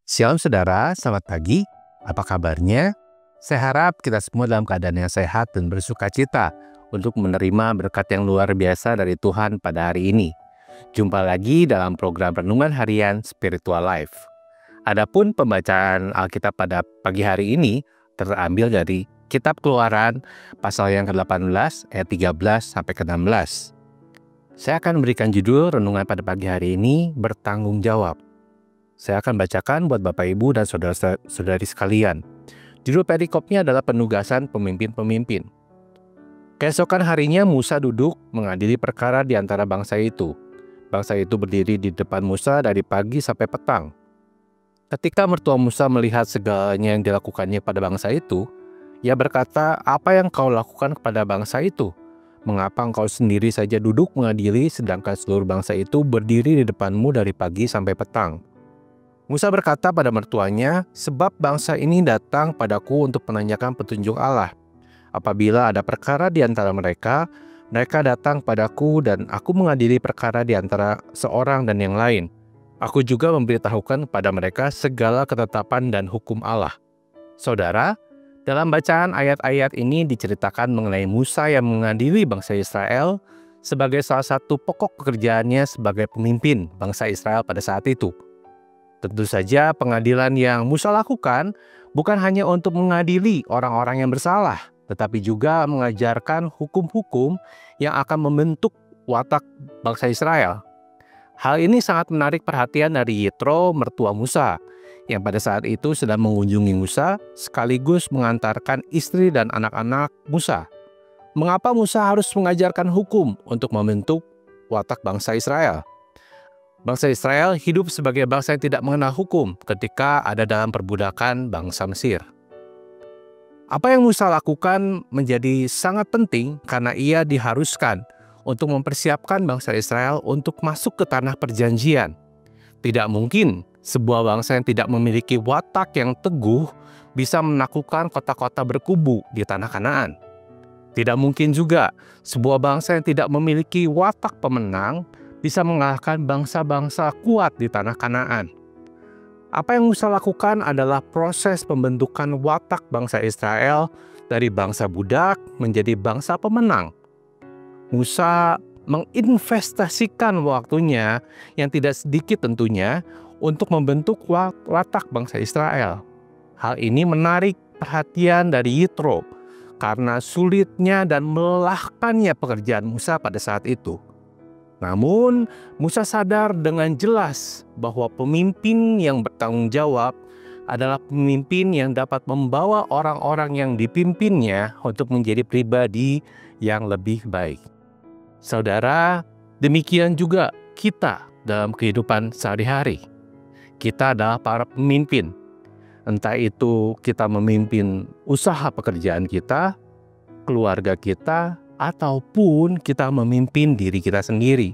Shalom saudara, selamat pagi. Apa kabarnya? Saya harap kita semua dalam keadaan yang sehat dan bersuka cita untuk menerima berkat yang luar biasa dari Tuhan pada hari ini. Jumpa lagi dalam program Renungan Harian Spiritual Life. Adapun pembacaan Alkitab pada pagi hari ini terambil dari Kitab Keluaran pasal yang ke-18 ayat 13 sampai ke-16. Saya akan memberikan judul renungan pada pagi hari ini, bertanggung jawab. Saya akan bacakan buat Bapak Ibu dan saudara-saudari sekalian. Judul perikopnya adalah penugasan pemimpin-pemimpin. Keesokan harinya Musa duduk mengadili perkara di antara bangsa itu. Bangsa itu berdiri di depan Musa dari pagi sampai petang. Ketika mertua Musa melihat segalanya yang dilakukannya pada bangsa itu, ia berkata, "Apa yang kau lakukan kepada bangsa itu? Mengapa engkau sendiri saja duduk mengadili sedangkan seluruh bangsa itu berdiri di depanmu dari pagi sampai petang?" Musa berkata pada mertuanya, "Sebab bangsa ini datang padaku untuk menanyakan petunjuk Allah. Apabila ada perkara di antara mereka, mereka datang padaku dan aku mengadili perkara di antara seorang dan yang lain. Aku juga memberitahukan kepada mereka segala ketetapan dan hukum Allah." Saudara, dalam bacaan ayat-ayat ini diceritakan mengenai Musa yang mengadili bangsa Israel sebagai salah satu pokok pekerjaannya sebagai pemimpin bangsa Israel pada saat itu. Tentu saja pengadilan yang Musa lakukan bukan hanya untuk mengadili orang-orang yang bersalah, tetapi juga mengajarkan hukum-hukum yang akan membentuk watak bangsa Israel. Hal ini sangat menarik perhatian dari Yitro, mertua Musa, yang pada saat itu sedang mengunjungi Musa sekaligus mengantarkan istri dan anak-anak Musa. Mengapa Musa harus mengajarkan hukum untuk membentuk watak bangsa Israel? Bangsa Israel hidup sebagai bangsa yang tidak mengenal hukum ketika ada dalam perbudakan bangsa Mesir. Apa yang Musa lakukan menjadi sangat penting karena ia diharuskan untuk mempersiapkan bangsa Israel untuk masuk ke tanah perjanjian. Tidak mungkin sebuah bangsa yang tidak memiliki watak yang teguh bisa menaklukkan kota-kota berkubu di tanah Kanaan. Tidak mungkin juga sebuah bangsa yang tidak memiliki watak pemenang bisa mengalahkan bangsa-bangsa kuat di tanah Kanaan. Apa yang Musa lakukan adalah proses pembentukan watak bangsa Israel dari bangsa budak menjadi bangsa pemenang. Musa menginvestasikan waktunya yang tidak sedikit tentunya untuk membentuk watak bangsa Israel. Hal ini menarik perhatian dari Yitro karena sulitnya dan melelahkannya pekerjaan Musa pada saat itu. Namun, Musa sadar dengan jelas bahwa pemimpin yang bertanggung jawab adalah pemimpin yang dapat membawa orang-orang yang dipimpinnya untuk menjadi pribadi yang lebih baik. Saudara, demikian juga kita dalam kehidupan sehari-hari. Kita adalah para pemimpin. Entah itu kita memimpin usaha pekerjaan kita, keluarga kita, ataupun kita memimpin diri kita sendiri.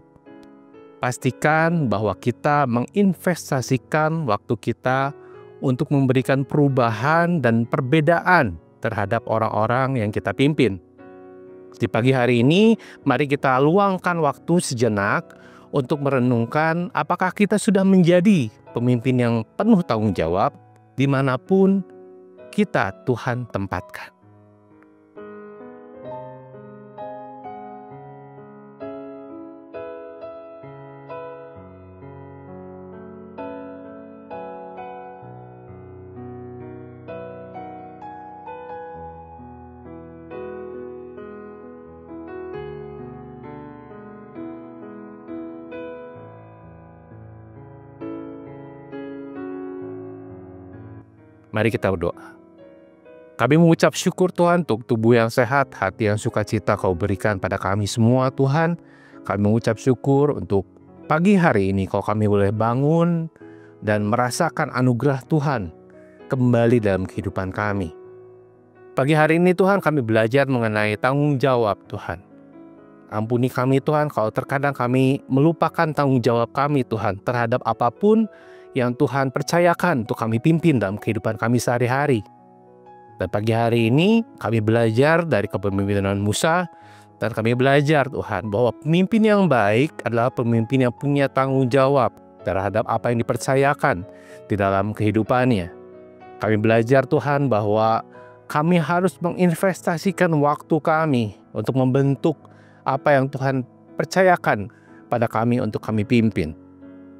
Pastikan bahwa kita menginvestasikan waktu kita untuk memberikan perubahan dan perbedaan terhadap orang-orang yang kita pimpin. Di pagi hari ini, mari kita luangkan waktu sejenak untuk merenungkan apakah kita sudah menjadi pemimpin yang penuh tanggung jawab dimanapun kita Tuhan tempatkan. Mari kita berdoa. Kami mengucap syukur Tuhan untuk tubuh yang sehat, hati yang sukacita Kau berikan pada kami semua Tuhan. Kami mengucap syukur untuk pagi hari ini Kau kami boleh bangun dan merasakan anugerah Tuhan kembali dalam kehidupan kami. Pagi hari ini Tuhan kami belajar mengenai tanggung jawab Tuhan. Ampuni kami Tuhan kalau terkadang kami melupakan tanggung jawab kami Tuhan terhadap apapun yang Tuhan percayakan untuk kami pimpin dalam kehidupan kami sehari-hari. Dan pagi hari ini kami belajar dari kepemimpinan Musa, dan kami belajar Tuhan bahwa pemimpin yang baik adalah pemimpin yang punya tanggung jawab terhadap apa yang dipercayakan di dalam kehidupannya. Kami belajar Tuhan bahwa kami harus menginvestasikan waktu kami untuk membentuk apa yang Tuhan percayakan pada kami untuk kami pimpin.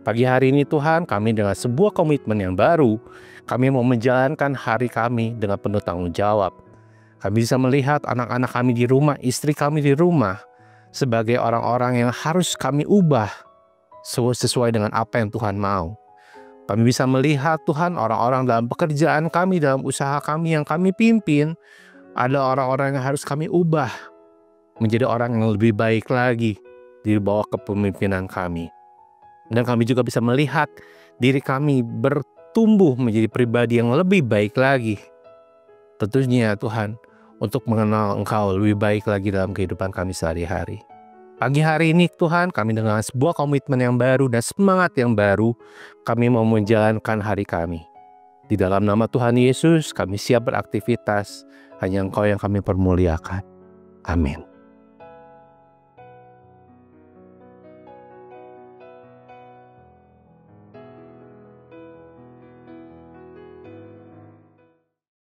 Pagi hari ini Tuhan, kami dengan sebuah komitmen yang baru, kami mau menjalankan hari kami dengan penuh tanggung jawab. Kami bisa melihat anak-anak kami di rumah, istri kami di rumah, sebagai orang-orang yang harus kami ubah sesuai dengan apa yang Tuhan mau. Kami bisa melihat Tuhan orang-orang dalam pekerjaan kami, dalam usaha kami yang kami pimpin, ada orang-orang yang harus kami ubah menjadi orang yang lebih baik lagi di bawah kepemimpinan kami. Dan kami juga bisa melihat diri kami bertumbuh menjadi pribadi yang lebih baik lagi. Tentunya Tuhan, untuk mengenal Engkau lebih baik lagi dalam kehidupan kami sehari-hari. Pagi hari ini Tuhan, kami dengan sebuah komitmen yang baru dan semangat yang baru, kami mau menjalankan hari kami. Di dalam nama Tuhan Yesus, kami siap beraktivitas, hanya Engkau yang kami permuliakan. Amin.